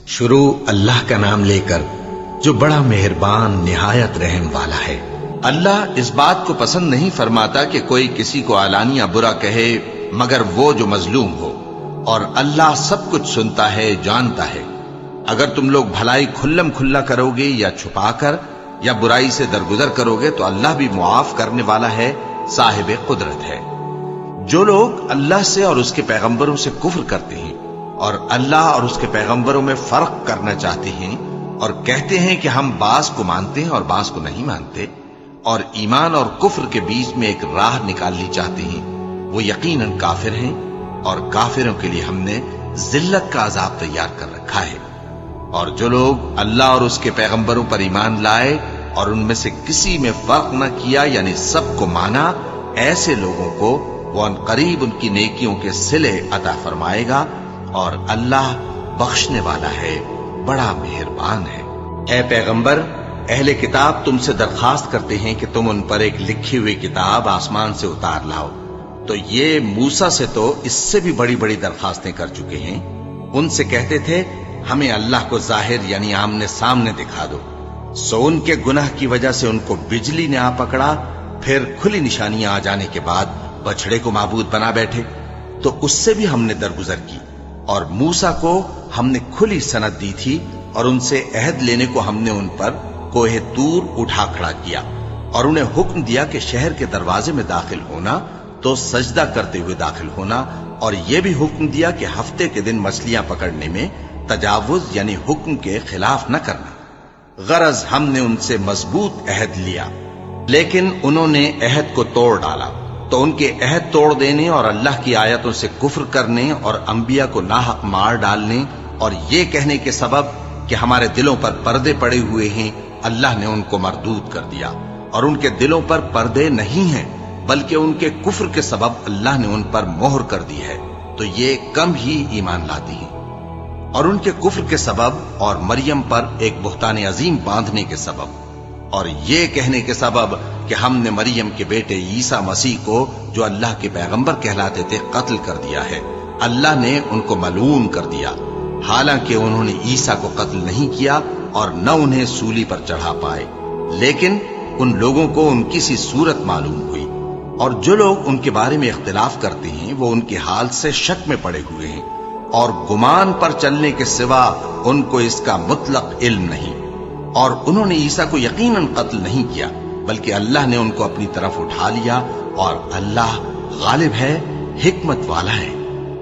شروع اللہ کا نام لے کر جو بڑا مہربان نہایت رحم والا ہے۔ اللہ اس بات کو پسند نہیں فرماتا کہ کوئی کسی کو علانیہ برا کہے مگر وہ جو مظلوم ہو، اور اللہ سب کچھ سنتا ہے، جانتا ہے۔ اگر تم لوگ بھلائی کھلم کھلا کرو گے یا چھپا کر یا برائی سے درگزر کرو گے تو اللہ بھی معاف کرنے والا ہے، صاحب قدرت ہے۔ جو لوگ اللہ سے اور اس کے پیغمبروں سے کفر کرتے ہیں اور اللہ اور اس کے پیغمبروں میں فرق کرنا چاہتے ہیں اور کہتے ہیں کہ ہم بعض کو مانتے ہیں اور بعض کو نہیں مانتے، اور ایمان اور کفر کے بیچ میں ایک راہ نکالنی چاہتے ہیں، وہ یقیناً کافر ہیں، اور کافروں کے لیے ہم نے ذلت کا عذاب تیار کر رکھا ہے۔ اور جو لوگ اللہ اور اس کے پیغمبروں پر ایمان لائے اور ان میں سے کسی میں فرق نہ کیا، یعنی سب کو مانا، ایسے لوگوں کو وہ ان قریب ان کی نیکیوں کے صلے عطا فرمائے گا، اور اللہ بخشنے والا ہے، بڑا مہربان ہے۔ اے پیغمبر، اہل کتاب تم سے درخواست کرتے ہیں کہ تم ان پر ایک لکھی ہوئی کتاب آسمان سے اتار لاؤ، تو یہ موسیٰ سے تو اس سے بھی بڑی بڑی درخواستیں کر چکے ہیں۔ ان سے کہتے تھے ہمیں اللہ کو ظاہر یعنی آمنے سامنے دکھا دو، سو ان کے گناہ کی وجہ سے ان کو بجلی نے آ پکڑا، پھر کھلی نشانیاں آ جانے کے بعد بچڑے کو معبود بنا بیٹھے، تو اس سے بھی ہم نے درگزر کی۔ اور موسیٰ کو ہم نے کھلی سند دی تھی، اور ان سے عہد لینے کو ہم نے ان پر کوہ طور اٹھا کھڑا کیا، اور انہیں حکم دیا کہ شہر کے دروازے میں داخل ہونا تو سجدہ کرتے ہوئے داخل ہونا، اور یہ بھی حکم دیا کہ ہفتے کے دن مچھلیاں پکڑنے میں تجاوز یعنی حکم کے خلاف نہ کرنا۔ غرض ہم نے ان سے مضبوط عہد لیا، لیکن انہوں نے عہد کو توڑ ڈالا، تو ان کے عہد توڑ دینے اور اللہ کی آیتوں سے کفر کرنے اور انبیاء کو ناحق مار ڈالنے اور یہ کہنے کے سبب کہ ہمارے دلوں پر پردے پڑے ہوئے ہیں، اللہ نے ان کو مردود کر دیا۔ اور ان کے دلوں پر پردے نہیں ہیں بلکہ ان کے کفر کے سبب اللہ نے ان پر مہر کر دی ہے، تو یہ کم ہی ایمان لاتی ہیں۔ اور ان کے کفر کے سبب اور مریم پر ایک بہتان عظیم باندھنے کے سبب اور یہ کہنے کے سبب کہ ہم نے مریم کے بیٹے عیسیٰ مسیح کو جو اللہ کے پیغمبر کہلاتے تھے قتل کر دیا ہے، اللہ نے ان کو ملعون کر دیا، حالانکہ انہوں نے عیسیٰ کو قتل نہیں کیا اور نہ انہیں سولی پر چڑھا پائے، لیکن ان لوگوں کو ان کی سی صورت معلوم ہوئی۔ اور جو لوگ ان کے بارے میں اختلاف کرتے ہیں وہ ان کے حال سے شک میں پڑے ہوئے ہیں، اور گمان پر چلنے کے سوا ان کو اس کا مطلق علم نہیں۔ اور انہوں نے عیسیٰ کو یقیناً قتل نہیں کیا بلکہ اللہ نے ان کو اپنی طرف اٹھا لیا، اور اللہ غالب ہے، حکمت والا ہے۔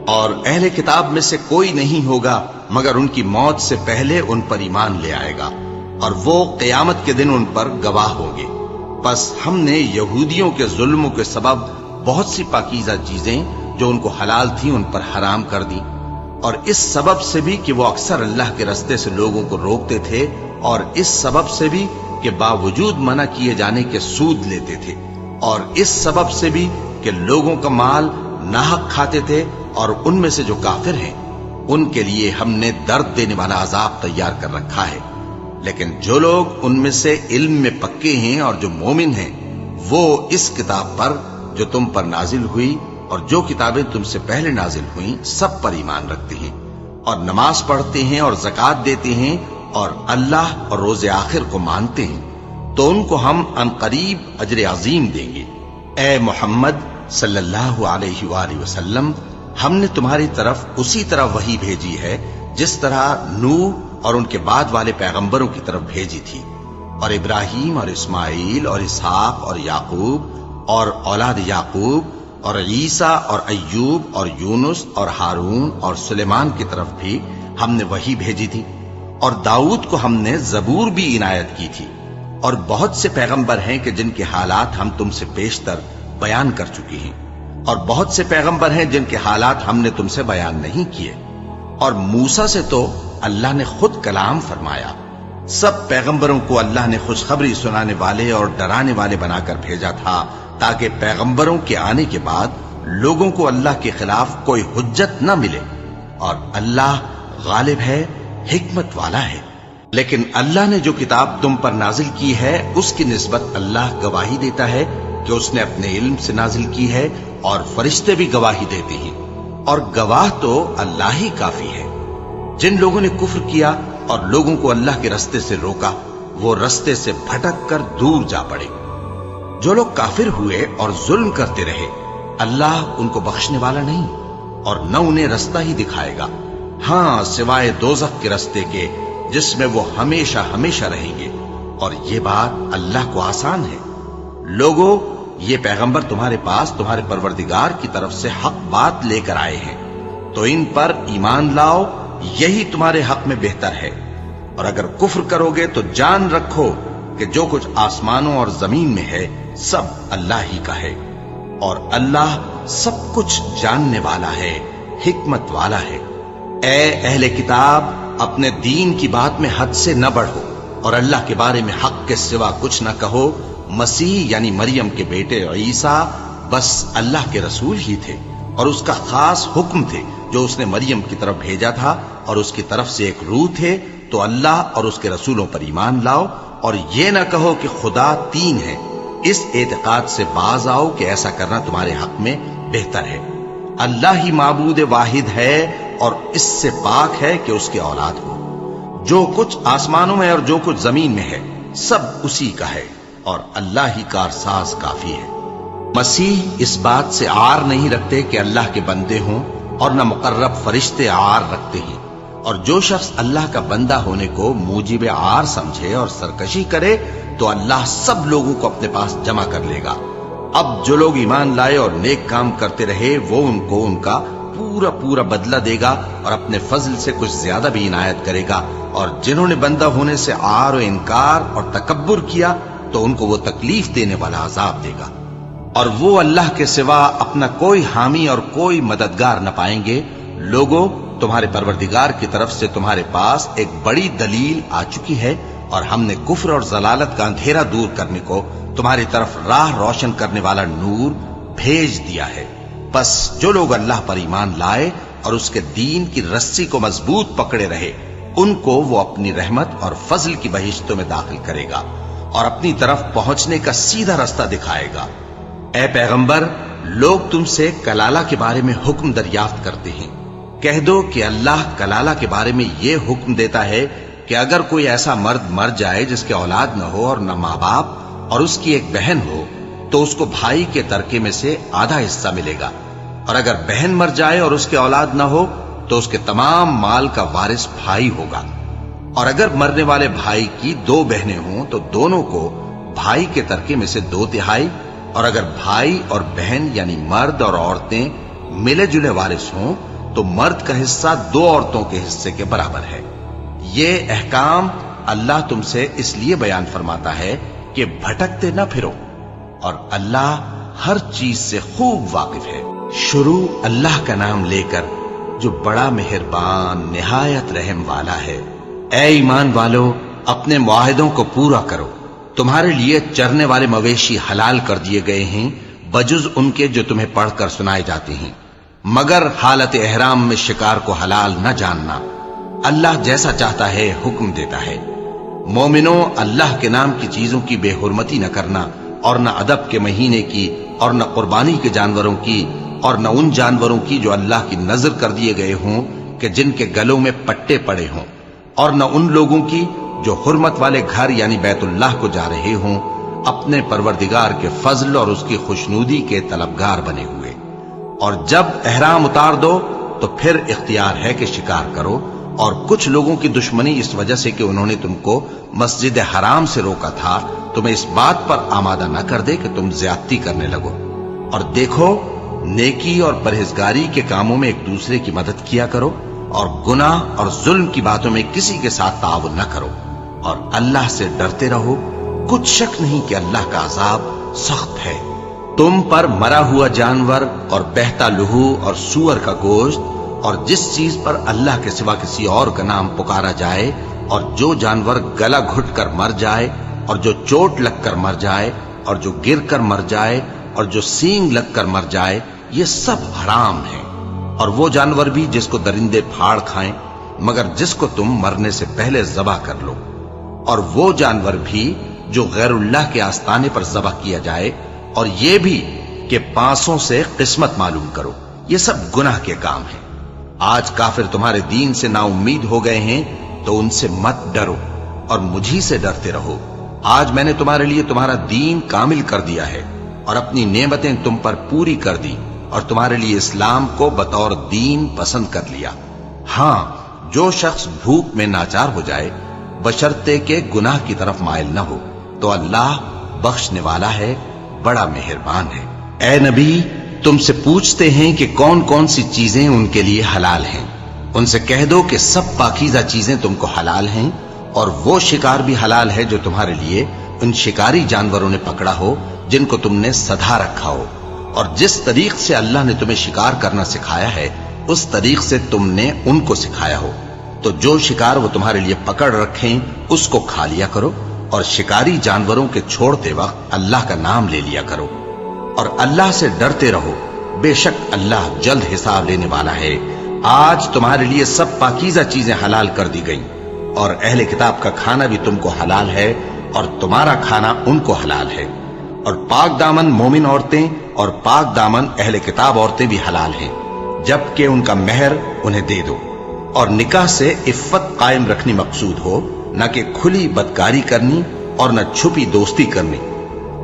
اور اہل کتاب میں سے کوئی نہیں ہوگا مگر ان کی موت سے پہلے ان پر ایمان لے آئے گا، اور وہ قیامت کے دن ان پر گواہ ہوں گے۔ پس ہم نے یہودیوں کے ظلموں کے سبب بہت سی پاکیزہ چیزیں جو ان کو حلال تھیں ان پر حرام کر دی، اور اس سبب سے بھی کہ وہ اکثر اللہ کے رستے سے لوگوں کو روکتے تھے، اور اس سبب سے بھی کہ باوجود منع کیے جانے کے سود لیتے تھے، اور اس سبب سے بھی کہ لوگوں کا مال ناحق کھاتے تھے۔ اور ان میں سے جو کافر ہیں ان کے لیے ہم نے درد دینے والا عذاب تیار کر رکھا ہے۔ لیکن جو لوگ ان میں سے علم میں پکے ہیں اور جو مومن ہیں وہ اس کتاب پر جو تم پر نازل ہوئی اور جو کتابیں تم سے پہلے نازل ہوئیں سب پر ایمان رکھتے ہیں، اور نماز پڑھتے ہیں اور زکوٰۃ دیتے ہیں اور اللہ اور روز آخر کو مانتے ہیں، تو ان کو ہم عنقریب اجر عظیم دیں گے۔ اے محمد صلی اللہ علیہ وآلہ وسلم، ہم نے تمہاری طرف اسی طرح وحی بھیجی ہے جس طرح نوح اور ان کے بعد والے پیغمبروں کی طرف بھیجی تھی، اور ابراہیم اور اسماعیل اور اسحاق اور یعقوب اور اولاد یعقوب اور عیسیٰ اور ایوب اور یونس اور ہارون اور سلیمان کی طرف بھی ہم نے وحی بھیجی تھی، اور داؤد کو ہم نے زبور بھی عنایت کی تھی۔ اور بہت سے پیغمبر ہیں کہ جن کے حالات ہم تم سے بیشتر بیان کر چکے ہیں، اور بہت سے پیغمبر ہیں جن کے حالات ہم نے تم سے بیان نہیں کیے۔ اور موسیٰ سے تو اللہ نے خود کلام فرمایا۔ سب پیغمبروں کو اللہ نے خوشخبری سنانے والے اور ڈرانے والے بنا کر بھیجا تھا، تاکہ پیغمبروں کے آنے کے بعد لوگوں کو اللہ کے خلاف کوئی حجت نہ ملے، اور اللہ غالب ہے، حکمت والا ہے۔ لیکن اللہ نے جو کتاب تم پر نازل کی ہے اس کی نسبت اللہ گواہی دیتا ہے کہ اس نے اپنے علم سے نازل کی ہے، اور فرشتے بھی گواہی دیتے ہیں، اور گواہ تو اللہ ہی کافی ہے۔ جن لوگوں نے کفر کیا اور لوگوں کو اللہ کے رستے سے روکا وہ رستے سے بھٹک کر دور جا پڑے۔ جو لوگ کافر ہوئے اور ظلم کرتے رہے اللہ ان کو بخشنے والا نہیں اور نہ انہیں رستہ ہی دکھائے گا، ہاں سوائے دوزخ کے رستے کے جس میں وہ ہمیشہ ہمیشہ رہیں گے، اور یہ بات اللہ کو آسان ہے۔ لوگو، یہ پیغمبر تمہارے پاس تمہارے پروردگار کی طرف سے حق بات لے کر آئے ہیں، تو ان پر ایمان لاؤ، یہی تمہارے حق میں بہتر ہے۔ اور اگر کفر کرو گے تو جان رکھو کہ جو کچھ آسمانوں اور زمین میں ہے سب اللہ ہی کا ہے، اور اللہ سب کچھ جاننے والا ہے، حکمت والا ہے۔ اے اہل کتاب، اپنے دین کی بات میں حد سے نہ بڑھو اور اللہ کے بارے میں حق کے سوا کچھ نہ کہو۔ مسیح یعنی مریم کے بیٹے عیسیٰ بس اللہ کے رسول ہی تھے اور اس کا خاص حکم تھے جو اس نے مریم کی طرف بھیجا تھا، اور اس کی طرف سے ایک روح تھے۔ تو اللہ اور اس کے رسولوں پر ایمان لاؤ اور یہ نہ کہو کہ خدا تین ہے، اس اعتقاد سے باز آؤ کہ ایسا کرنا تمہارے حق میں بہتر ہے۔ اللہ ہی معبود واحد ہے اور اس سے پاک ہے کہ اس کی اولاد ہو۔ جو کچھ آسمانوں میں اور جو کچھ زمین میں ہے سب اسی کا ہے، اور اللہ ہی کارساز کافی ہے۔ مسیح اس بات سے عار نہیں رکھتے کہ اللہ کے بندے ہوں، اور نہ مقرب فرشتے عار رکھتے ہیں، اور جو شخص اللہ کا بندہ ہونے کو موجب عار سمجھے اور سرکشی کرے تو اللہ سب لوگوں کو اپنے پاس جمع کر لے گا۔ اب جو لوگ ایمان لائے اور نیک کام کرتے رہے وہ ان کو ان کا پورا پورا بدلہ دے گا اور اپنے فضل سے کچھ زیادہ بھی عنایت کرے گا، اور جنہوں نے بندہ ہونے سے عار و انکار اور تکبر کیا تو ان کو وہ تکلیف دینے والا عذاب دے گا، اور وہ اللہ کے سوا اپنا کوئی حامی اور کوئی مددگار نہ پائیں گے۔ لوگوں، تمہارے پروردگار کی طرف سے تمہارے پاس ایک بڑی دلیل آ چکی ہے، اور ہم نے کفر اور ضلالت کا اندھیرا دور کرنے کو تمہاری طرف راہ روشن کرنے والا نور بھیج دیا ہے۔ بس جو لوگ اللہ پر ایمان لائے اور اس کے دین کی رسی کو مضبوط پکڑے رہے ان کو وہ اپنی رحمت اور فضل کی بہشتوں میں داخل کرے گا اور اپنی طرف پہنچنے کا سیدھا راستہ دکھائے گا۔ اے پیغمبر، لوگ تم سے کلالہ کے بارے میں حکم دریافت کرتے ہیں، کہہ دو کہ اللہ کلالہ کے بارے میں یہ حکم دیتا ہے کہ اگر کوئی ایسا مرد مر جائے جس کے اولاد نہ ہو اور نہ ماں باپ اور اس کی ایک بہن ہو تو اس کو بھائی کے ترکے میں سے آدھا حصہ ملے گا، اور اگر بہن مر جائے اور اس کے اولاد نہ ہو تو اس کے تمام مال کا وارث بھائی ہوگا، اور اگر مرنے والے بھائی کی دو بہنیں ہوں تو دونوں کو بھائی کے ترکے میں سے 2/3، اور اگر بھائی اور بہن یعنی مرد اور عورتیں ملے جلے وارث ہوں تو مرد کا حصہ 2 عورتوں کے حصے کے برابر ہے۔ یہ احکام اللہ تم سے اس لیے بیان فرماتا ہے کہ بھٹکتے نہ پھرو، اور اللہ ہر چیز سے خوب واقف ہے۔ شروع اللہ کا نام لے کر جو بڑا مہربان نہایت رحم والا ہے۔ اے ایمان والو، اپنے معاہدوں کو پورا کرو۔ تمہارے لیے چرنے والے مویشی حلال کر دیے گئے ہیں بجز ان کے جو تمہیں پڑھ کر سنائے جاتے ہیں، مگر حالت احرام میں شکار کو حلال نہ جاننا۔ اللہ جیسا چاہتا ہے حکم دیتا ہے۔ مومنوں، اللہ کے نام کی چیزوں کی بے حرمتی نہ کرنا، اور نہ ادب کے مہینے کی، اور نہ قربانی کے جانوروں کی، اور نہ ان جانوروں کی جو اللہ کی نذر کر دیے گئے ہوں کہ جن کے گلوں میں پٹے پڑے ہوں، اور نہ ان لوگوں کی جو حرمت والے گھر یعنی بیت اللہ کو جا رہے ہوں اپنے پروردگار کے فضل اور اس کی خوشنودی کے طلبگار بنے ہوئے۔ اور جب احرام اتار دو تو پھر اختیار ہے کہ شکار کرو، اور کچھ لوگوں کی دشمنی اس وجہ سے کہ انہوں نے تم کو مسجد حرام سے روکا تھا تمہیں اس بات پر آمادہ نہ کر دے کہ تم زیادتی کرنے لگو۔ اور دیکھو، نیکی اور پرہیزگاری کے کاموں میں ایک دوسرے کی مدد کیا کرو، اور گناہ اور ظلم کی باتوں میں کسی کے ساتھ تعاون نہ کرو، اور اللہ سے ڈرتے رہو۔ کچھ شک نہیں کہ اللہ کا عذاب سخت ہے۔ تم پر مرا ہوا جانور اور بہتا لہو اور سور کا گوشت، اور جس چیز پر اللہ کے سوا کسی اور کا نام پکارا جائے، اور جو جانور گلا گھٹ کر مر جائے، اور جو چوٹ لگ کر مر جائے، اور جو گر کر مر جائے، اور جو سینگ لگ کر مر جائے، یہ سب حرام ہیں۔ اور وہ جانور بھی جس کو درندے پھاڑ کھائیں، مگر جس کو تم مرنے سے پہلے ذبح کر لو، اور وہ جانور بھی جو غیر اللہ کے آستانے پر ذبح کیا جائے، اور یہ بھی کہ پانسوں سے قسمت معلوم کرو۔ یہ سب گناہ کے کام ہیں۔ آج کافر تمہارے دین سے نا امید ہو گئے ہیں تو ان سے مت ڈرو اور مجھی سے ڈرتے رہو۔ آج میں نے تمہارے لیے تمہارا دین کامل کر دیا ہے اور اپنی نعمتیں تم پر پوری کر دی اور تمہارے لیے اسلام کو بطور دین پسند کر لیا۔ ہاں، جو شخص بھوک میں ناچار ہو جائے بشرطے کے گناہ کی طرف مائل نہ ہو تو اللہ بخشنے والا ہے، بڑا مہربان ہے۔ اے نبی، تم سے پوچھتے ہیں کہ کون کون سی چیزیں ان کے لیے حلال ہیں۔ ان سے کہہ دو کہ سب پاکیزہ چیزیں تم کو حلال ہیں، اور وہ شکار بھی حلال ہے جو تمہارے لیے ان شکاری جانوروں نے پکڑا ہو جن کو تم نے سدھا رکھا ہو، اور جس طریق سے اللہ نے تمہیں شکار کرنا سکھایا ہے اس طریق سے تم نے ان کو سکھایا ہو۔ تو جو شکار وہ تمہارے لیے پکڑ رکھیں اس کو کھا لیا کرو، اور شکاری جانوروں کے چھوڑتے وقت اللہ کا نام لے لیا کرو، اور اللہ سے ڈرتے رہو، بے شک اللہ جلد حساب لینے والا ہے۔ آج تمہارے لیے سب پاکیزہ چیزیں حلال کر دی گئیں، اور اہل کتاب کا کھانا بھی تم کو حلال ہے اور تمہارا کھانا ان کو حلال ہے، اور پاک دامن مومن عورتیں اور پاک دامن اہل کتاب عورتیں بھی حلال ہیں، جبکہ ان کا مہر انہیں دے دو، اور نکاح سے عفت قائم رکھنی مقصود ہو، نہ کہ کھلی بدکاری کرنی اور نہ چھپی دوستی کرنی۔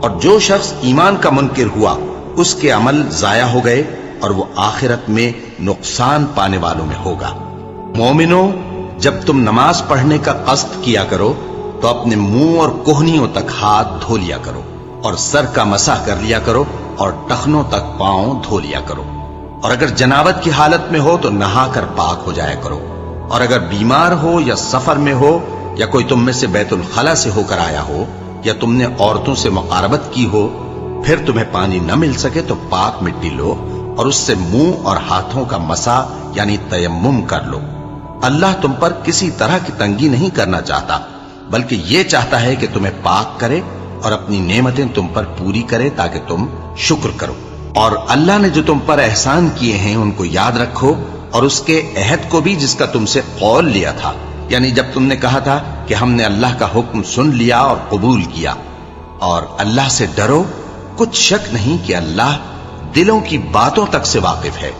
اور جو شخص ایمان کا منکر ہوا اس کے عمل ضائع ہو گئے اور وہ آخرت میں نقصان پانے والوں میں ہوگا۔ مومنوں، جب تم نماز پڑھنے کا قصد کیا کرو تو اپنے منہ اور کوہنیوں تک ہاتھ دھو لیا کرو، اور سر کا مسح کر لیا کرو، اور ٹخنوں تک پاؤں دھو لیا کرو، اور اگر جنابت کی حالت میں ہو تو نہا کر پاک ہو جایا کرو، اور اگر بیمار ہو یا سفر میں ہو یا کوئی تم میں سے بیت الخلا سے ہو کر آیا ہو یا تم نے عورتوں سے مقاربت کی ہو، پھر تمہیں پانی نہ مل سکے تو پاک مٹی لو اور اس سے منہ اور ہاتھوں کا مسح یعنی تیمم کر لو۔ اللہ تم پر کسی طرح کی تنگی نہیں کرنا چاہتا، بلکہ یہ چاہتا ہے کہ تمہیں پاک کرے اور اپنی نعمتیں تم پر پوری کرے تاکہ تم شکر کرو۔ اور اللہ نے جو تم پر احسان کیے ہیں ان کو یاد رکھو، اور اس کے عہد کو بھی جس کا تم سے قول لیا تھا، یعنی جب تم نے کہا تھا کہ ہم نے اللہ کا حکم سن لیا اور قبول کیا۔ اور اللہ سے ڈرو، کچھ شک نہیں کہ اللہ دلوں کی باتوں تک سے واقف ہے۔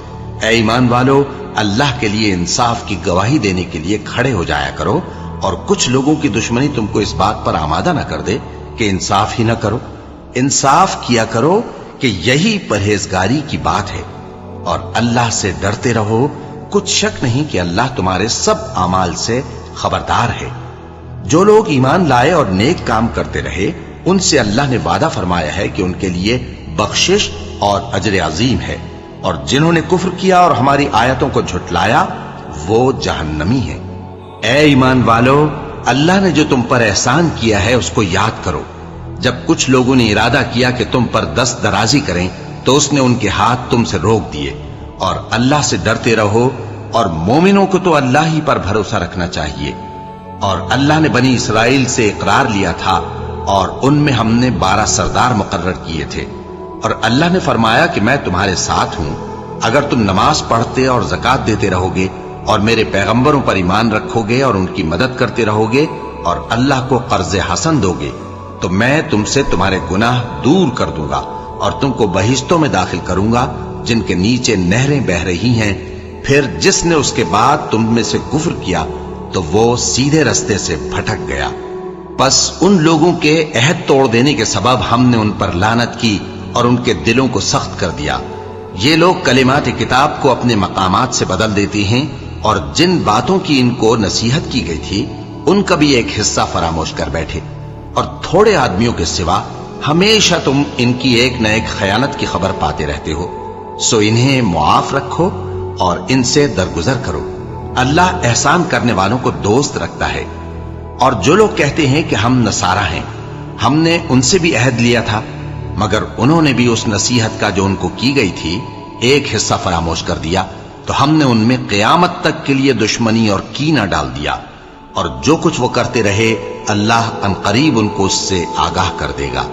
اے ایمان والو، اللہ کے لیے انصاف کی گواہی دینے کے لیے کھڑے ہو جایا کرو، اور کچھ لوگوں کی دشمنی تم کو اس بات پر آمادہ نہ کر دے کہ انصاف ہی نہ کرو۔ انصاف کیا کرو کہ یہی پرہیزگاری کی بات ہے، اور اللہ سے ڈرتے رہو، کچھ شک نہیں کہ اللہ تمہارے سب اعمال سے خبردار ہے۔ جو لوگ ایمان لائے اور نیک کام کرتے رہے ان سے اللہ نے وعدہ فرمایا ہے کہ ان کے لیے بخشش اور اجر عظیم ہے، اور جنہوں نے کفر کیا اور ہماری آیتوں کو جھٹلایا وہ جہنمی ہیں۔ اے ایمان والو، اللہ نے جو تم پر احسان کیا ہے اس کو یاد کرو۔ جب کچھ لوگوں نے ارادہ کیا کہ تم پر دست درازی کریں تو اس نے ان کے ہاتھ تم سے روک دیے، اور اللہ سے ڈرتے رہو، اور مومنوں کو تو اللہ ہی پر بھروسہ رکھنا چاہیے۔ اور اللہ نے بنی اسرائیل سے اقرار لیا تھا اور ان میں ہم نے 12 سردار مقرر کیے تھے، اور اللہ نے فرمایا کہ میں تمہارے ساتھ ہوں اگر تم نماز پڑھتے اور زکوٰۃ دیتے رہو گے اور میرے پیغمبروں پر ایمان رکھو گے اور ان کی مدد کرتے رہو گے اور اللہ کو قرض حسن دو گے تو میں تم سے تمہارے گناہ دور کر دوں گا اور تم کو بہشتوں میں داخل کروں گا جن کے نیچے نہریں بہ رہی ہیں۔ پھر جس نے اس کے بعد تم میں سے کفر کیا تو وہ سیدھے رستے سے بھٹک گیا۔ پس ان لوگوں کے عہد توڑ دینے کے سبب ہم نے ان پر لعنت کی اور ان کے دلوں کو سخت کر دیا۔ یہ لوگ کلمات کتاب کو اپنے مقامات سے بدل دیتے ہیں، اور جن باتوں کی ان کو نصیحت کی گئی تھی ان کا بھی ایک حصہ فراموش کر بیٹھے، اور تھوڑے آدمیوں کے سوا ہمیشہ تم ان کی ایک نہ ایک خیانت کی خبر پاتے رہتے ہو، سو انہیں معاف رکھو اور ان سے درگزر کرو۔ اللہ احسان کرنے والوں کو دوست رکھتا ہے۔ اور جو لوگ کہتے ہیں کہ ہم نصارہ ہیں، ہم نے ان سے بھی عہد لیا تھا، مگر انہوں نے بھی اس نصیحت کا جو ان کو کی گئی تھی ایک حصہ فراموش کر دیا، تو ہم نے ان میں قیامت تک کے لیے دشمنی اور کینہ ڈال دیا، اور جو کچھ وہ کرتے رہے اللہ عنقریب ان کو اس سے آگاہ کر دے گا۔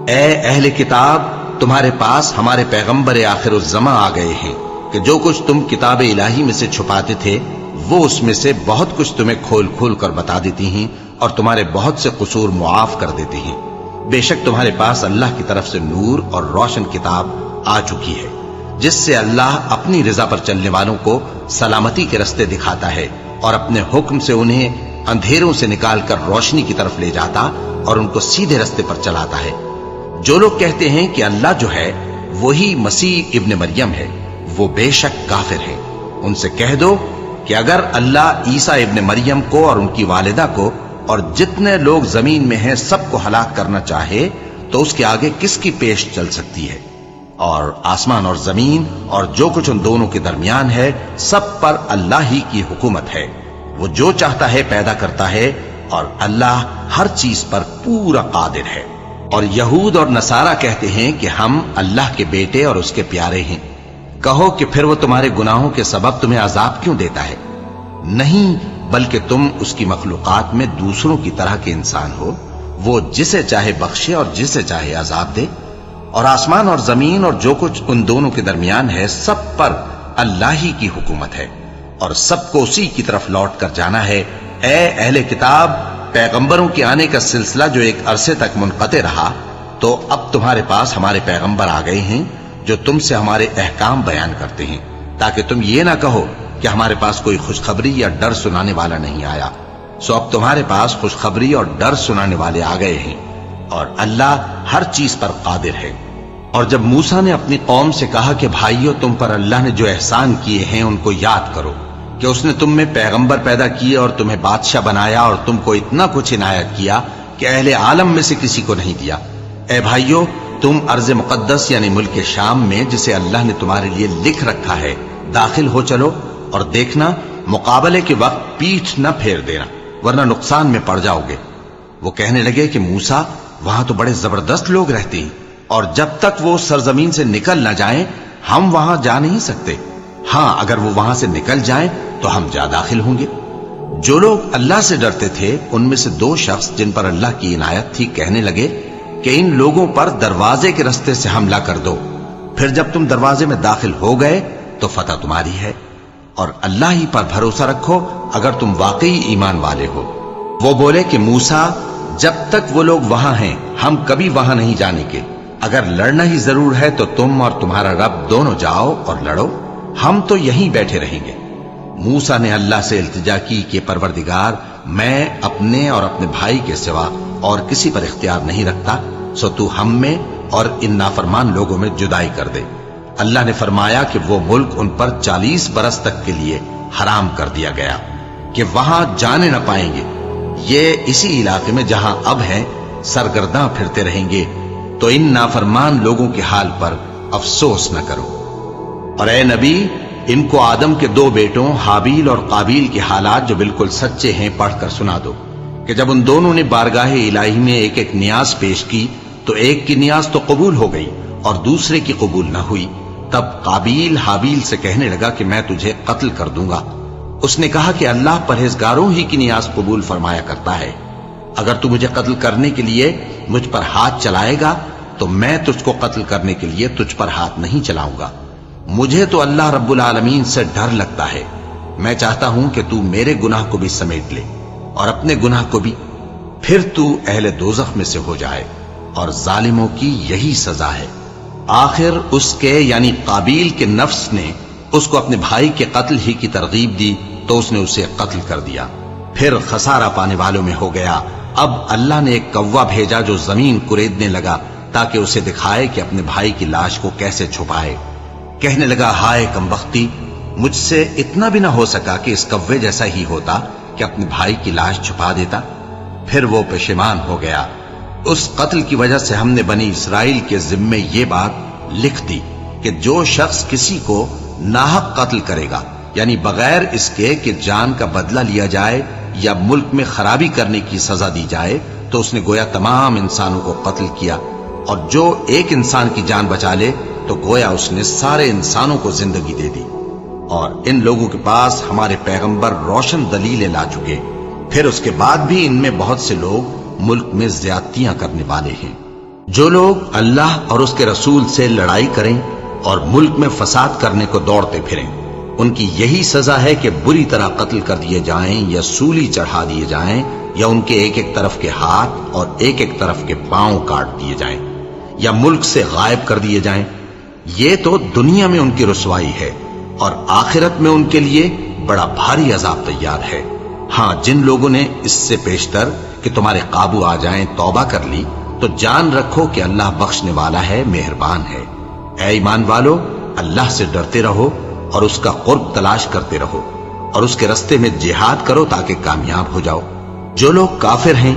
اے اہل کتاب، تمہارے پاس ہمارے پیغمبر آخر الزماں آ گئے ہیں کہ جو کچھ تم کتاب الہی میں سے چھپاتے تھے وہ اس میں سے بہت کچھ تمہیں کھول کھول کر بتا دیتی ہیں اور تمہارے بہت سے قصور معاف کر دیتی ہیں۔ بے شک تمہارے پاس اللہ کی طرف سے نور اور روشن کتاب آ چکی ہے۔ جس سے اللہ اپنی رضا پر چلنے والوں کو سلامتی کے رستے دکھاتا ہے اور اپنے حکم سے انہیں اندھیروں سے نکال کر روشنی کی طرف لے جاتا اور ان کو سیدھے رستے پر چلاتا ہے۔ جو لوگ کہتے ہیں کہ اللہ جو ہے وہی مسیح ابن مریم ہے، وہ بے شک کافر ہیں۔ ان سے کہہ دو کہ اگر اللہ عیسیٰ ابن مریم کو اور ان کی والدہ کو اور جتنے لوگ زمین میں ہیں سب کو ہلاک کرنا چاہے تو اس کے آگے کس کی پیش چل سکتی ہے؟ اور آسمان اور زمین اور جو کچھ ان دونوں کے درمیان ہے سب پر اللہ ہی کی حکومت ہے۔ وہ جو چاہتا ہے پیدا کرتا ہے اور اللہ ہر چیز پر پورا قادر ہے۔ اور یہود اور نصارہ کہتے ہیں کہ ہم اللہ کے بیٹے اور اس کے پیارے ہیں۔ کہو کہ پھر وہ تمہارے گناہوں کے سبب تمہیں عذاب کیوں دیتا ہے؟ نہیں، بلکہ تم اس کی مخلوقات میں دوسروں کی طرح کے انسان ہو۔ وہ جسے چاہے بخشے اور جسے چاہے عذاب دے۔ اور آسمان اور زمین اور جو کچھ ان دونوں کے درمیان ہے سب پر اللہ ہی کی حکومت ہے اور سب کو اسی کی طرف لوٹ کر جانا ہے۔ اے اہل کتاب، پیغمبروں کے آنے کا سلسلہ جو ایک عرصے تک منقطع رہا، تو اب تمہارے پاس ہمارے پیغمبر آ گئے ہیں جو تم سے ہمارے احکام بیان کرتے ہیں، تاکہ تم یہ نہ کہو کہ ہمارے پاس کوئی خوشخبری یا ڈر سنانے والا نہیں آیا۔ سو اب تمہارے پاس خوشخبری اور ڈر سنانے والے آ گئے ہیں، اور اللہ ہر چیز پر قادر ہے۔ اور جب موسیٰ نے اپنی قوم سے کہا کہ بھائیو، تم پر اللہ نے جو احسان کیے ہیں ان کو یاد کرو، کہ اس نے تم میں پیغمبر پیدا کیے اور تمہیں بادشاہ بنایا اور تم کو اتنا کچھ عنایت کیا کہ اہل عالم میں سے کسی کو نہیں دیا۔ اے بھائیو، تم ارض مقدس یعنی ملک شام میں، جسے اللہ نے تمہارے لیے لکھ رکھا ہے، داخل ہو چلو، اور دیکھنا مقابلے کے وقت پیٹھ نہ پھیر دینا، ورنہ نقصان میں پڑ جاؤ گے۔ وہ کہنے لگے کہ موسیٰ، وہاں تو بڑے زبردست لوگ رہتے ہیں، اور جب تک وہ سرزمین سے نکل نہ جائیں ہم وہاں جا نہیں سکتے۔ ہاں، اگر وہ وہاں سے نکل جائیں تو ہم جا داخل ہوں گے۔ جو لوگ اللہ سے ڈرتے تھے ان میں سے دو شخص جن پر اللہ کی عنایت تھی کہنے لگے کہ ان لوگوں پر دروازے کے رستے سے حملہ کر دو، پھر جب تم دروازے میں داخل ہو گئے تو فتح تمہاری ہے، اور اللہ ہی پر بھروسہ رکھو اگر تم واقعی ایمان والے ہو۔ وہ بولے کہ موسیٰ، جب تک وہ لوگ وہاں ہیں ہم کبھی وہاں نہیں جانے کے، اگر لڑنا ہی ضرور ہے تو تم اور تمہارا رب دونوں جاؤ اور لڑو، ہم تو یہیں بیٹھے رہیں گے۔ موسیٰ نے اللہ سے التجا کی کہ پروردگار، میں اپنے اور اپنے بھائی کے سوا اور کسی پر اختیار نہیں رکھتا، سو تو ہم میں اور ان نافرمان لوگوں میں جدائی کر دے۔ اللہ نے فرمایا کہ وہ ملک ان پر 40 برس تک کے لیے حرام کر دیا گیا کہ وہاں جانے نہ پائیں گے۔ یہ اسی علاقے میں جہاں اب ہیں سرگرداں پھرتے رہیں گے، تو ان نافرمان لوگوں کے حال پر افسوس نہ کرو۔ اور اے نبی، ان کو آدم کے 2 بیٹوں حابیل اور قابیل کے حالات جو بالکل سچے ہیں پڑھ کر سنا دو، کہ جب ان دونوں نے بارگاہ الہی میں ایک ایک نیاز پیش کی تو ایک کی نیاز تو قبول ہو گئی اور دوسرے کی قبول نہ ہوئی۔ تب قابیل حابیل سے کہنے لگا کہ میں تجھے قتل کر دوں گا۔ اس نے کہا کہ اللہ پرہیزگاروں ہی کی نیاز قبول فرمایا کرتا ہے، اگر تو مجھے قتل کرنے کے لیے مجھ پر ہاتھ چلائے گا تو میں تجھ کو قتل کرنے کے لیے تجھ پر ہاتھ نہیں چلاؤں گا۔ مجھے تو اللہ رب العالمین سے ڈر لگتا ہے، میں چاہتا ہوں کہ تو میرے گناہ کو بھی سمیٹ لے اور اپنے گناہ کو بھی، پھر تو اہل دوزخ میں سے ہو جائے، اور ظالموں کی یہی سزا ہے۔ آخر اس کے یعنی قابیل کے نفس نے اس کو اپنے بھائی کے قتل ہی کی ترغیب دی تو اس نے اسے قتل کر دیا، پھر خسارہ پانے والوں میں ہو گیا۔ اب اللہ نے ایک کوا بھیجا جو زمین کریدنے لگا تاکہ اسے دکھائے کہ اپنے بھائی کی لاش کو کیسے چھپائے۔ کہنے لگا، ہائے کمبختی، مجھ سے اتنا بھی نہ ہو سکا کہ اس کوے جیسا ہی ہوتا کہ اپنے بھائی کی لاش چھپا دیتا۔ پھر وہ پشیمان ہو گیا۔ اس قتل کی وجہ سے ہم نے بنی اسرائیل کے ذمے یہ بات لکھ دی کہ جو شخص کسی کو ناحق قتل کرے گا، یعنی بغیر اس کے کہ جان کا بدلہ لیا جائے یا ملک میں خرابی کرنے کی سزا دی جائے، تو اس نے گویا تمام انسانوں کو قتل کیا، اور جو ایک انسان کی جان بچا لے تو گویا اس نے سارے انسانوں کو زندگی دے دی۔ اور ان لوگوں کے پاس ہمارے پیغمبر روشن دلیلیں لا چکے، پھر اس کے بعد بھی ان میں بہت سے لوگ ملک میں زیادتیاں کرنے والے ہیں۔ جو لوگ اللہ اور اس کے رسول سے لڑائی کریں اور ملک میں فساد کرنے کو دوڑتے پھریں، ان کی یہی سزا ہے کہ بری طرح قتل کر دیے جائیں یا سولی چڑھا دیے جائیں، یا ان کے ایک ایک طرف کے ہاتھ اور ایک ایک طرف کے پاؤں کاٹ دیے جائیں، یا ملک سے غائب کر دیے جائیں، یہ تو دنیا میں ان کی رسوائی ہے اور آخرت میں ان کے لیے بڑا بھاری عذاب تیار ہے۔ ہاں، جن لوگوں نے اس سے پیشتر کہ تمہارے قابو آ جائیں توبہ کر لی تو جان رکھو کہ اللہ بخشنے والا ہے، مہربان ہے۔ اے ایمان والو، اللہ سے ڈرتے رہو اور اس کا قرب تلاش کرتے رہو اور اس کے رستے میں جہاد کرو تاکہ کامیاب ہو جاؤ۔ جو لوگ کافر ہیں،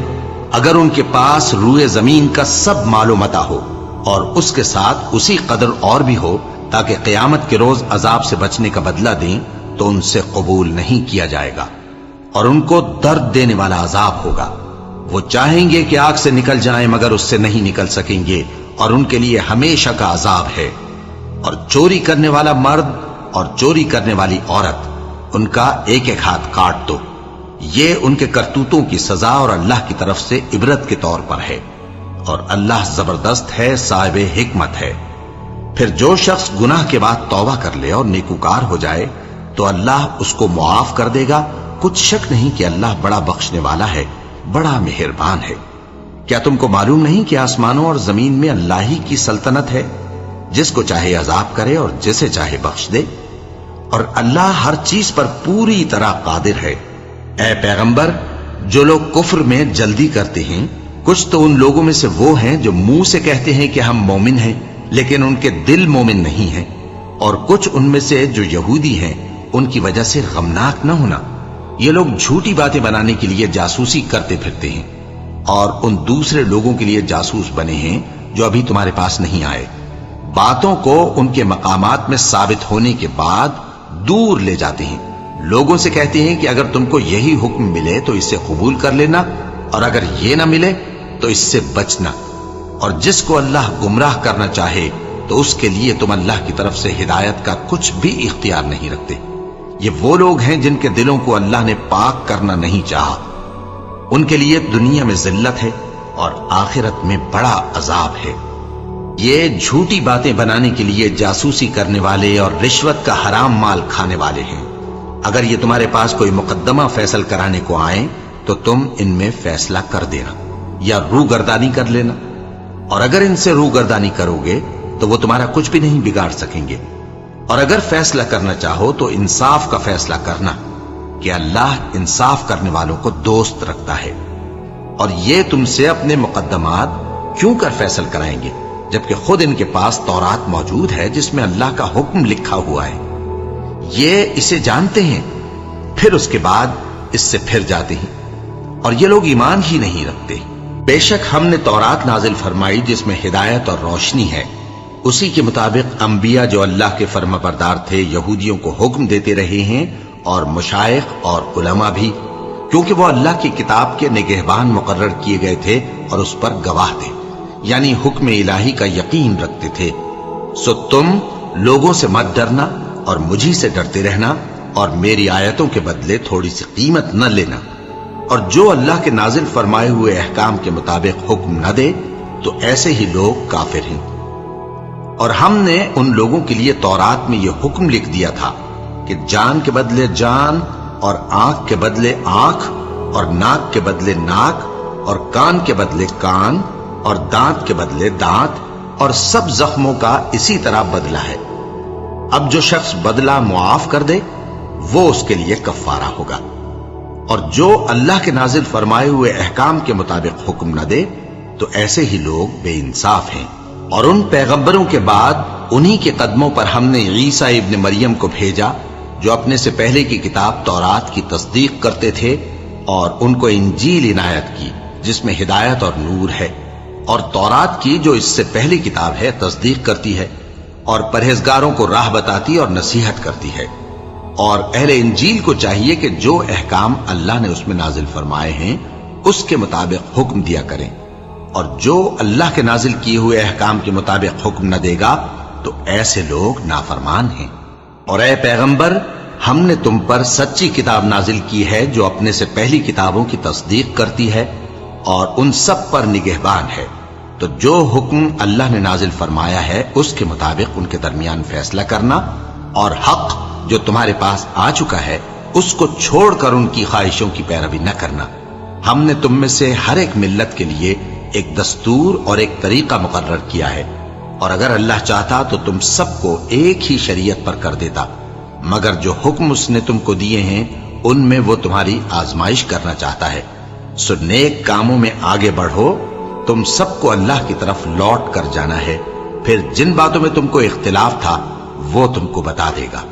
اگر ان کے پاس روئے زمین کا سب مال و متاع ہو اور اس کے ساتھ اسی قدر اور بھی ہو تاکہ قیامت کے روز عذاب سے بچنے کا بدلہ دیں، تو ان سے قبول نہیں کیا جائے گا اور ان کو درد دینے والا عذاب ہوگا۔ وہ چاہیں گے کہ آگ سے نکل جائیں مگر اس سے نہیں نکل سکیں گے اور ان کے لیے ہمیشہ کا عذاب ہے۔ اور چوری کرنے والا مرد اور چوری کرنے والی عورت، ان کا ایک ایک ہاتھ کاٹ دو۔ یہ ان کے کرتوتوں کی سزا اور اللہ کی طرف سے عبرت کے طور پر ہے، اور اللہ زبردست ہے، صاحب حکمت ہے۔ پھر جو شخص گناہ کے بعد توبہ کر لے اور نیکوکار ہو جائے تو اللہ اس کو معاف کر دے گا۔ کچھ شک نہیں کہ اللہ بڑا بخشنے والا ہے، بڑا مہربان ہے۔ کیا تم کو معلوم نہیں کہ آسمانوں اور زمین میں اللہ ہی کی سلطنت ہے، جس کو چاہے عذاب کرے اور جسے چاہے بخش دے، اور اللہ ہر چیز پر پوری طرح قادر ہے۔ اے پیغمبر، جو لوگ کفر میں جلدی کرتے ہیں، کچھ تو ان لوگوں میں سے وہ ہیں جو منہ سے کہتے ہیں کہ ہم مومن ہیں لیکن ان کے دل مومن نہیں ہیں، اور کچھ ان میں سے جو یہودی ہیں، ان کی وجہ سے غمناک نہ ہونا۔ یہ لوگ جھوٹی باتیں بنانے کے لیے جاسوسی کرتے پھرتے ہیں اور ان دوسرے لوگوں کے لیے جاسوس بنے ہیں جو ابھی تمہارے پاس نہیں آئے۔ باتوں کو ان کے مقامات میں ثابت ہونے کے بعد دور لے جاتے ہیں، لوگوں سے کہتے ہیں کہ اگر تم کو یہی حکم ملے تو اسے قبول کر لینا، اور اگر یہ نہ ملے تو اس سے بچنا، اور جس کو اللہ گمراہ کرنا چاہے تو اس کے لیے تم اللہ کی طرف سے ہدایت کا کچھ بھی اختیار نہیں رکھتے۔ یہ وہ لوگ ہیں جن کے دلوں کو اللہ نے پاک کرنا نہیں چاہا، ان کے لیے دنیا میں ذلت ہے اور آخرت میں بڑا عذاب ہے۔ یہ جھوٹی باتیں بنانے کے لیے جاسوسی کرنے والے اور رشوت کا حرام مال کھانے والے ہیں۔ اگر یہ تمہارے پاس کوئی مقدمہ فیصل کرانے کو آئیں تو تم ان میں فیصلہ کر دینا یا روگردانی کر لینا، اور اگر ان سے روگردانی کرو گے تو وہ تمہارا کچھ بھی نہیں بگاڑ سکیں گے، اور اگر فیصلہ کرنا چاہو تو انصاف کا فیصلہ کرنا کہ اللہ انصاف کرنے والوں کو دوست رکھتا ہے۔ اور یہ تم سے اپنے مقدمات کیوں کر فیصل کرائیں گے جبکہ خود ان کے پاس تورات موجود ہے جس میں اللہ کا حکم لکھا ہوا ہے۔ یہ اسے جانتے ہیں، پھر اس کے بعد اس سے پھر جاتے ہیں، اور یہ لوگ ایمان ہی نہیں رکھتے۔ بے شک ہم نے تورات نازل فرمائی جس میں ہدایت اور روشنی ہے، اسی کے مطابق انبیاء جو اللہ کے فرما بردار تھے یہودیوں کو حکم دیتے رہے ہیں، اور مشائخ اور علماء بھی، کیونکہ وہ اللہ کی کتاب کے نگہبان مقرر کیے گئے تھے اور اس پر گواہ تھے، یعنی حکم الہی کا یقین رکھتے تھے۔ سو تم لوگوں سے مت ڈرنا اور مجھی سے ڈرتے رہنا، اور میری آیتوں کے بدلے تھوڑی سی قیمت نہ لینا، اور جو اللہ کے نازل فرمائے ہوئے احکام کے مطابق حکم نہ دے تو ایسے ہی لوگ کافر ہیں۔ اور ہم نے ان لوگوں کے لیے تورات میں یہ حکم لکھ دیا تھا کہ جان کے بدلے جان، اور آنکھ کے بدلے آنکھ، اور ناک کے بدلے ناک، اور کان کے بدلے کان، اور دانت کے بدلے دانت، اور سب زخموں کا اسی طرح بدلہ ہے۔ اب جو شخص بدلہ معاف کر دے وہ اس کے لیے کفارہ ہوگا، اور جو اللہ کے نازل فرمائے ہوئے احکام کے مطابق حکم نہ دے تو ایسے ہی لوگ بے انصاف ہیں۔ اور ان پیغمبروں کے بعد انہی کے قدموں پر ہم نے عیسیٰ ابن مریم کو بھیجا جو اپنے سے پہلے کی کتاب تورات کی تصدیق کرتے تھے، اور ان کو انجیل عنایت کی جس میں ہدایت اور نور ہے، اور تورات کی جو اس سے پہلی کتاب ہے تصدیق کرتی ہے اور پرہیزگاروں کو راہ بتاتی اور نصیحت کرتی ہے۔ اور اہل انجیل کو چاہیے کہ جو احکام اللہ نے اس میں نازل فرمائے ہیں اس کے مطابق حکم دیا کریں، اور جو اللہ کے نازل کیے ہوئے احکام کے مطابق حکم نہ دے گا تو ایسے لوگ نافرمان ہیں۔ اور اے پیغمبر، ہم نے تم پر سچی کتاب نازل کی ہے جو اپنے سے پہلی کتابوں کی تصدیق کرتی ہے اور ان سب پر نگہبان ہے، تو جو حکم اللہ نے نازل فرمایا ہے اس کے مطابق ان کے درمیان فیصلہ کرنا، اور حق جو تمہارے پاس آ چکا ہے اس کو چھوڑ کر ان کی خواہشوں کی پیروی نہ کرنا۔ ہم نے تم میں سے ہر ایک ملت کے لیے ایک دستور اور ایک طریقہ مقرر کیا ہے، اور اگر اللہ چاہتا تو تم سب کو ایک ہی شریعت پر کر دیتا، مگر جو حکم اس نے تم کو دیے ہیں ان میں وہ تمہاری آزمائش کرنا چاہتا ہے۔ سو نیک کاموں میں آگے بڑھو، تم سب کو اللہ کی طرف لوٹ کر جانا ہے، پھر جن باتوں میں تم کو اختلاف تھا وہ تم کو بتا دے گا۔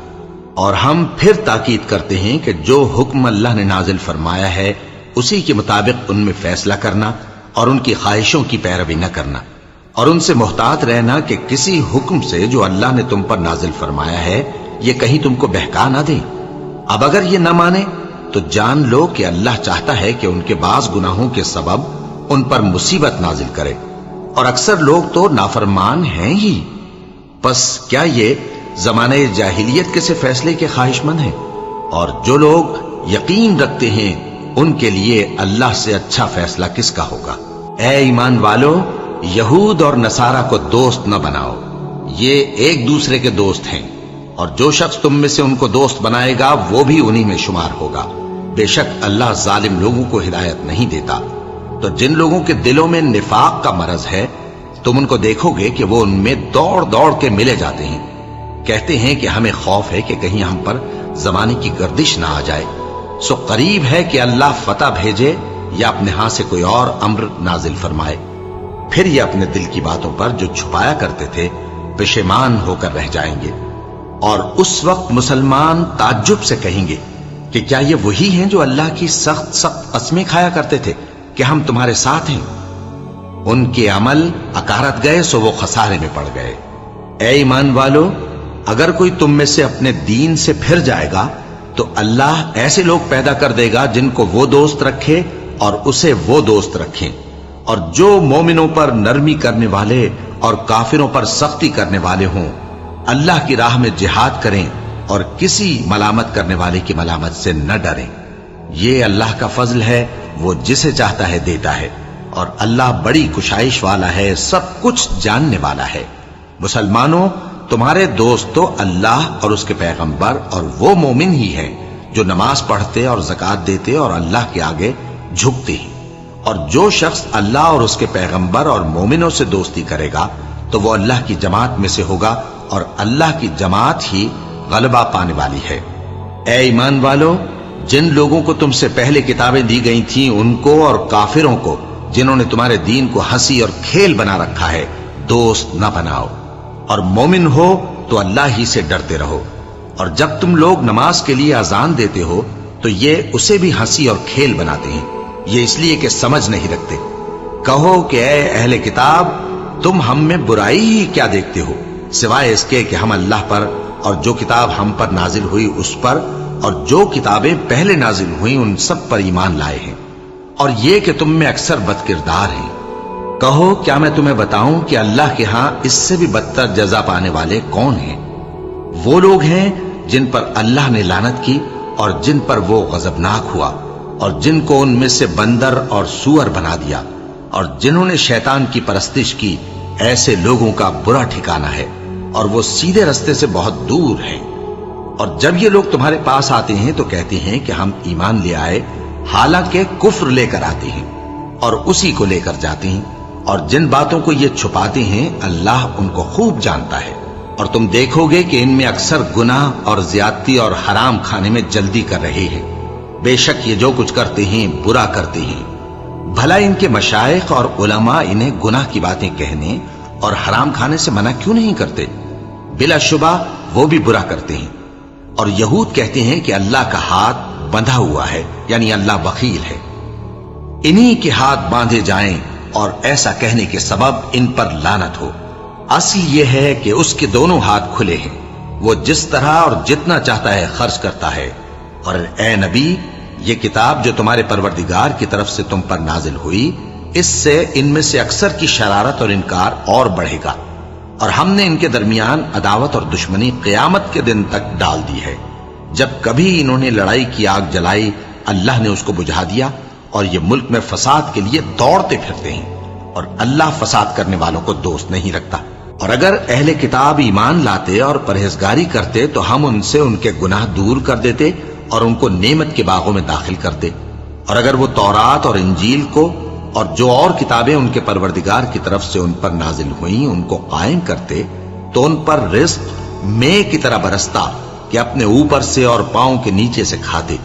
اور ہم پھر تاکید کرتے ہیں کہ جو حکم اللہ نے نازل فرمایا ہے اسی کے مطابق ان میں فیصلہ کرنا اور ان کی خواہشوں کی پیروی نہ کرنا، اور ان سے محتاط رہنا کہ کسی حکم سے جو اللہ نے تم پر نازل فرمایا ہے یہ کہیں تم کو بہکا نہ دیں۔ اب اگر یہ نہ مانے تو جان لو کہ اللہ چاہتا ہے کہ ان کے بعض گناہوں کے سبب ان پر مصیبت نازل کرے، اور اکثر لوگ تو نافرمان ہیں ہی۔ پس کیا یہ زمانہ جاہلیت کے سے فیصلے کے خواہش مند ہیں؟ اور جو لوگ یقین رکھتے ہیں ان کے لیے اللہ سے اچھا فیصلہ کس کا ہوگا؟ اے ایمان والو، یہود اور نصارہ کو دوست نہ بناؤ، یہ ایک دوسرے کے دوست ہیں، اور جو شخص تم میں سے ان کو دوست بنائے گا وہ بھی انہی میں شمار ہوگا۔ بے شک اللہ ظالم لوگوں کو ہدایت نہیں دیتا۔ تو جن لوگوں کے دلوں میں نفاق کا مرض ہے تم ان کو دیکھو گے کہ وہ ان میں دوڑ دوڑ کے ملے جاتے ہیں، کہتے ہیں کہ ہمیں خوف ہے کہ کہیں ہم پر زمانے کی گردش نہ آ جائے۔ سو قریب ہے کہ اللہ فتح بھیجے یا اپنے ہاں سے کوئی اور امر نازل فرمائے، پھر یہ اپنے دل کی باتوں پر جو چھپایا کرتے تھے پشیمان ہو کر رہ جائیں گے۔ اور اس وقت مسلمان تعجب سے کہیں گے کہ کیا یہ وہی ہیں جو اللہ کی سخت سخت قسمیں کھایا کرتے تھے کہ ہم تمہارے ساتھ ہیں؟ ان کے عمل اکارت گئے سو وہ خسارے میں پڑ گئے۔ اے ایمان والو، اگر کوئی تم میں سے اپنے دین سے پھر جائے گا تو اللہ ایسے لوگ پیدا کر دے گا جن کو وہ دوست رکھے اور اسے وہ دوست رکھیں، اور جو مومنوں پر نرمی کرنے والے اور کافروں پر سختی کرنے والے ہوں، اللہ کی راہ میں جہاد کریں اور کسی ملامت کرنے والے کی ملامت سے نہ ڈریں۔ یہ اللہ کا فضل ہے، وہ جسے چاہتا ہے دیتا ہے، اور اللہ بڑی کشائش والا ہے، سب کچھ جاننے والا ہے۔ مسلمانوں، تمہارے دوست تو اللہ اور اس کے پیغمبر اور وہ مومن ہی ہیں جو نماز پڑھتے اور زکوٰۃ دیتے اور اللہ کے آگے جھکتے ہیں۔ اور جو شخص اللہ اور اس کے پیغمبر اور مومنوں سے دوستی کرے گا تو وہ اللہ کی جماعت میں سے ہوگا، اور اللہ کی جماعت ہی غلبہ پانے والی ہے۔ اے ایمان والو، جن لوگوں کو تم سے پہلے کتابیں دی گئی تھیں ان کو اور کافروں کو جنہوں نے تمہارے دین کو ہنسی اور کھیل بنا رکھا ہے دوست نہ بناؤ، اور مومن ہو تو اللہ ہی سے ڈرتے رہو۔ اور جب تم لوگ نماز کے لیے اذان دیتے ہو تو یہ اسے بھی ہنسی اور کھیل بناتے ہیں، یہ اس لیے کہ سمجھ نہیں رکھتے۔ کہو کہ اے اہل کتاب، تم ہم میں برائی ہی کیا دیکھتے ہو، سوائے اس کے کہ ہم اللہ پر اور جو کتاب ہم پر نازل ہوئی اس پر اور جو کتابیں پہلے نازل ہوئیں ان سب پر ایمان لائے ہیں، اور یہ کہ تم میں اکثر بد کردار ہیں۔ کہو کیا میں تمہیں بتاؤں کہ اللہ کے ہاں اس سے بھی بدتر جزا پانے والے کون ہیں؟ وہ لوگ ہیں جن پر اللہ نے لعنت کی اور جن پر وہ غضبناک ہوا، اور جن کو ان میں سے بندر اور سور بنا دیا، اور جنہوں نے شیطان کی پرستش کی، ایسے لوگوں کا برا ٹھکانہ ہے، اور وہ سیدھے رستے سے بہت دور ہیں۔ اور جب یہ لوگ تمہارے پاس آتے ہیں تو کہتے ہیں کہ ہم ایمان لے آئے، حالانکہ کفر لے کر آتے ہیں اور اسی کو لے کر جاتے ہیں، اور جن باتوں کو یہ چھپاتے ہیں اللہ ان کو خوب جانتا ہے۔ اور تم دیکھو گے کہ ان میں اکثر گناہ اور زیادتی اور حرام کھانے میں جلدی کر رہے ہیں، بے شک یہ جو کچھ کرتے ہیں برا کرتے ہیں۔ بھلا ان کے مشائخ اور علماء انہیں گناہ کی باتیں کہنے اور حرام کھانے سے منع کیوں نہیں کرتے؟ بلا شبہ وہ بھی برا کرتے ہیں۔ اور یہود کہتے ہیں کہ اللہ کا ہاتھ بندھا ہوا ہے، یعنی اللہ بخیل ہے، انہی کے ہاتھ باندھے جائیں، اور ایسا کہنے کے سبب ان پر لعنت ہو۔ اصل یہ ہے کہ اس کے دونوں ہاتھ کھلے ہیں، وہ جس طرح اور جتنا چاہتا ہے خرچ کرتا ہے۔ اور اے نبی، یہ کتاب جو تمہارے پروردگار کی طرف سے تم پر نازل ہوئی، اس سے ان میں سے اکثر کی شرارت اور انکار اور بڑھے گا، اور ہم نے ان کے درمیان عداوت اور دشمنی قیامت کے دن تک ڈال دی ہے۔ جب کبھی انہوں نے لڑائی کی آگ جلائی اللہ نے اس کو بجھا دیا، اور یہ ملک میں فساد کے لیے دوڑتے پھرتے ہیں، اور اللہ فساد کرنے والوں کو دوست نہیں رکھتا۔ اور اگر اہل کتاب ایمان لاتے اور پرہیزگاری کرتے تو ہم ان سے ان کے گناہ دور کر دیتے اور ان کو نعمت کے باغوں میں داخل کرتے۔ اور اگر وہ تورات اور انجیل کو اور جو اور کتابیں ان کے پروردگار کی طرف سے ان پر نازل ہوئیں ان کو قائم کرتے تو ان پر رزق مے کی طرح برستا کہ اپنے اوپر سے اور پاؤں کے نیچے سے کھاتے۔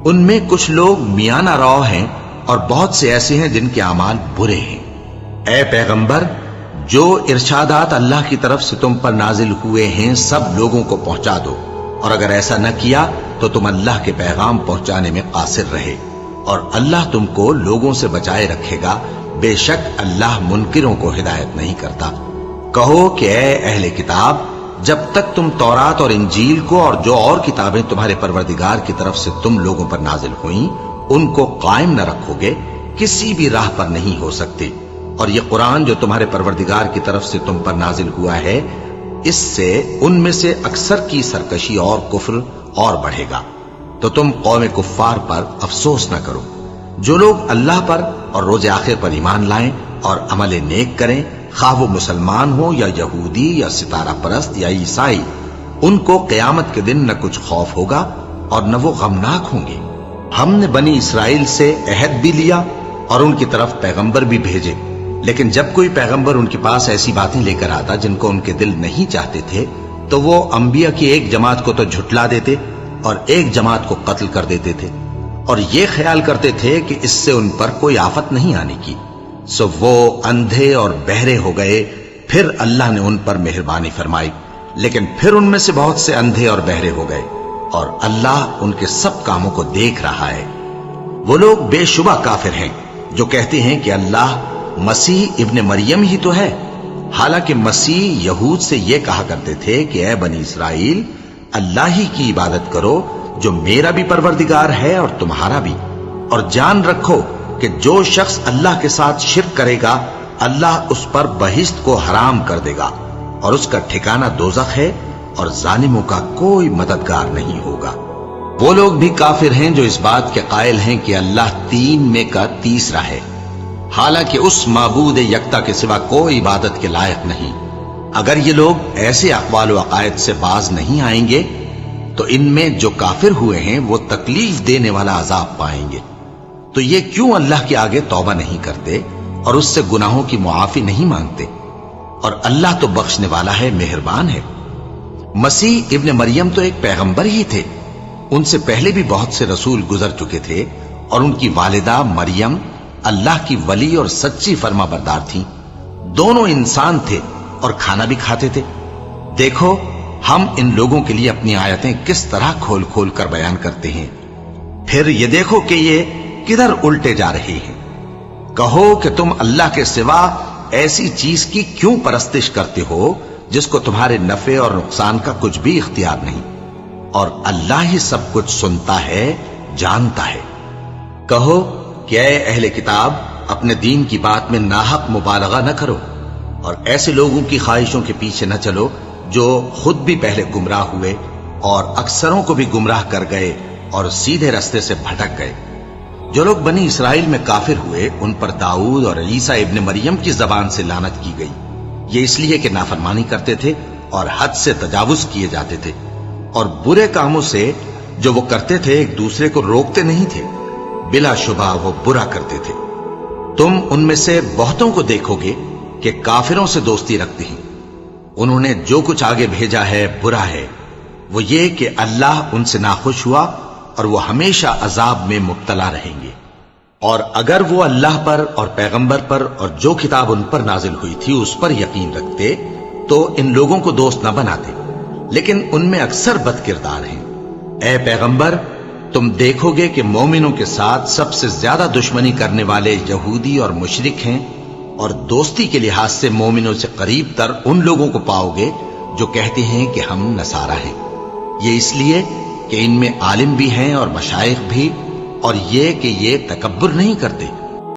ان میں کچھ لوگ میانہ رو ہیں اور بہت سے ایسے ہیں جن کے اعمال برے ہیں۔ اے پیغمبر، جو ارشادات اللہ کی طرف سے تم پر نازل ہوئے ہیں سب لوگوں کو پہنچا دو، اور اگر ایسا نہ کیا تو تم اللہ کے پیغام پہنچانے میں قاصر رہے، اور اللہ تم کو لوگوں سے بچائے رکھے گا، بے شک اللہ منکروں کو ہدایت نہیں کرتا۔ کہو کہ اے اہل کتاب، جب تک تم تورات اور انجیل کو اور جو اور کتابیں تمہارے پروردگار کی طرف سے تم لوگوں پر نازل ہوئیں ان کو قائم نہ رکھو گے کسی بھی راہ پر نہیں ہو سکتے، اور یہ قرآن جو تمہارے پروردگار کی طرف سے تم پر نازل ہوا ہے اس سے ان میں سے اکثر کی سرکشی اور کفر اور بڑھے گا، تو تم قوم کفار پر افسوس نہ کرو۔ جو لوگ اللہ پر اور روز آخر پر ایمان لائیں اور عمل نیک کریں، خواہ وہ مسلمان ہو یا یہودی یا ستارہ پرست یا عیسائی، ان کو قیامت کے دن نہ کچھ خوف ہوگا اور نہ وہ غمناک ہوں گے۔ ہم نے بنی اسرائیل سے عہد بھی لیا اور ان کی طرف پیغمبر بھی بھیجے، لیکن جب کوئی پیغمبر ان کے پاس ایسی باتیں لے کر آتا جن کو ان کے دل نہیں چاہتے تھے تو وہ انبیاء کی ایک جماعت کو تو جھٹلا دیتے اور ایک جماعت کو قتل کر دیتے تھے، اور یہ خیال کرتے تھے کہ اس سے ان پر کوئی آفت نہیں آنے کی، سو وہ اندھے اور بہرے ہو گئے۔ پھر اللہ نے ان پر مہربانی فرمائی، لیکن پھر ان میں سے بہت سے اندھے اور بہرے ہو گئے، اور اللہ ان کے سب کاموں کو دیکھ رہا ہے۔ وہ لوگ بے شبہ کافر ہیں جو کہتے ہیں کہ اللہ مسیح ابن مریم ہی تو ہے، حالانکہ مسیح یہود سے یہ کہا کرتے تھے کہ اے بنی اسرائیل، اللہ ہی کی عبادت کرو جو میرا بھی پروردگار ہے اور تمہارا بھی، اور جان رکھو کہ جو شخص اللہ کے ساتھ شرک کرے گا اللہ اس پر بہشت کو حرام کر دے گا، اور اس کا ٹھکانہ دوزخ ہے، اور ظالموں کا کوئی مددگار نہیں ہوگا۔ وہ لوگ بھی کافر ہیں جو اس بات کے قائل ہیں کہ اللہ تین میں کا تیسرا ہے، حالانکہ اس معبود یکتا کے سوا کوئی عبادت کے لائق نہیں۔ اگر یہ لوگ ایسے اقوال و عقائد سے باز نہیں آئیں گے تو ان میں جو کافر ہوئے ہیں وہ تکلیف دینے والا عذاب پائیں گے۔ تو یہ کیوں اللہ کے آگے توبہ نہیں کرتے اور اس سے گناہوں کی معافی نہیں مانگتے؟ اور اللہ تو بخشنے والا ہے، مہربان ہے۔ مسیح ابن مریم تو ایک پیغمبر ہی تھے، ان سے پہلے بھی بہت سے رسول گزر چکے تھے، اور ان کی والدہ مریم اللہ کی ولی اور سچی فرما بردار تھیں۔ دونوں انسان تھے اور کھانا بھی کھاتے تھے۔ دیکھو ہم ان لوگوں کے لیے اپنی آیتیں کس طرح کھول کھول کر بیان کرتے ہیں، پھر یہ دیکھو کہ یہ کدھر الٹے جا رہے ہیں۔ کہو کہ تم اللہ کے سوا ایسی چیز کی کیوں پرستش کرتے ہو جس کو تمہارے نفع اور نقصان کا کچھ بھی اختیار نہیں، اور اللہ ہی سب کچھ سنتا ہے، جانتا ہے۔ کہو کہ اے اہل کتاب، اپنے دین کی بات میں ناحق مبالغہ نہ کرو، اور ایسے لوگوں کی خواہشوں کے پیچھے نہ چلو جو خود بھی پہلے گمراہ ہوئے اور اکثروں کو بھی گمراہ کر گئے اور سیدھے رستے سے بھٹک گئے۔ جو لوگ بنی اسرائیل میں کافر ہوئے ان پر داؤد اور عیسیٰ ابن مریم کی زبان سے لعنت کی گئی، یہ اس لیے کہ نافرمانی کرتے تھے اور حد سے تجاوز کیے جاتے تھے، اور برے کاموں سے جو وہ کرتے تھے ایک دوسرے کو روکتے نہیں تھے، بلا شبہ وہ برا کرتے تھے۔ تم ان میں سے بہتوں کو دیکھو گے کہ کافروں سے دوستی رکھتے ہیں، انہوں نے جو کچھ آگے بھیجا ہے برا ہے، وہ یہ کہ اللہ ان سے ناخوش ہوا اور وہ ہمیشہ عذاب میں مبتلا رہیں گے۔ اور اگر وہ اللہ پر اور پیغمبر پر اور جو کتاب ان پر نازل ہوئی تھی اس پر یقین رکھتے تو ان لوگوں کو دوست نہ بناتے، لیکن ان میں اکثر بد کردار ہیں۔ اے پیغمبر، تم دیکھو گے کہ مومنوں کے ساتھ سب سے زیادہ دشمنی کرنے والے یہودی اور مشرک ہیں، اور دوستی کے لحاظ سے مومنوں سے قریب تر ان لوگوں کو پاؤ گے جو کہتے ہیں کہ ہم نصارہ ہیں، یہ اس لیے کہ ان میں عالم بھی ہیں اور مشائخ بھی، اور یہ کہ یہ تکبر نہیں کرتے